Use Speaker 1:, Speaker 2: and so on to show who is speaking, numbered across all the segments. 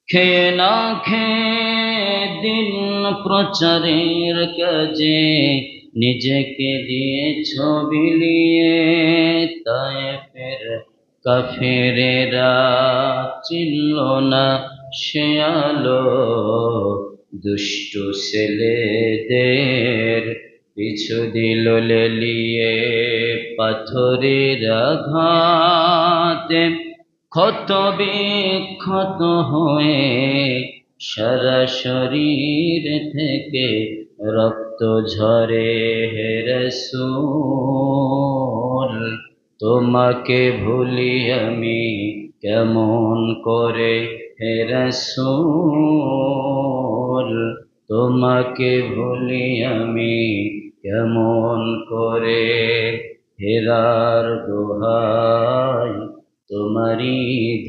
Speaker 1: খেয়ে না খেয়ে দিন প্রচারের কাজে নিজেকে দিয়েছ বিলিয়ে। তায়েফের কাফেরেরা চিনল না সে আলো, দুষ্টু ছেলেদের পিছু দিল লেলিয়ে। পাথরের আঘাতে ক্ষত বিক্ষত হয়ে সারা শরীর থেকে রক্ত ঝরে। হে রাসূল, তোমাকে ভুলি আমি কেমন করে। হে রাসূল, তোমাকে ভুলি আমি কেমন করে। হেরার দোহাই তোমারি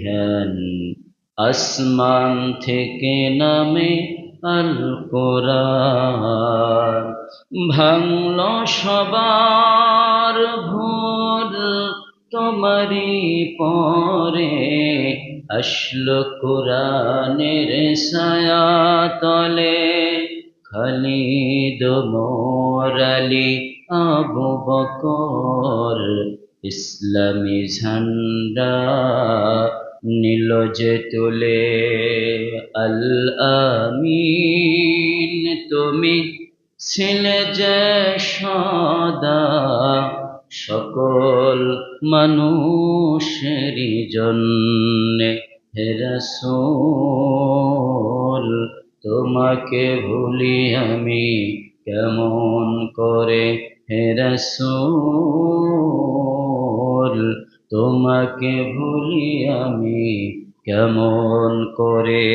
Speaker 1: ধ্যান, আসমান থেকে নামে আল কোরআন। ভাঙল সবার ভোর তোমারি পরে, আসলো কোরআনের ছায়া তলে। খালিদ ওমর আলী আবু বকর ইসলামী ঝান্ডা নিল যে তুলে। আল আমিন তুমি ছিলে যে সদা সকল মানুষেরই জন্যে। হে রাসূল, তোমাকে ভুলি আমি কেমন করে। হে রাসূল, তোমাকে ভুলি আমি কেমন করে।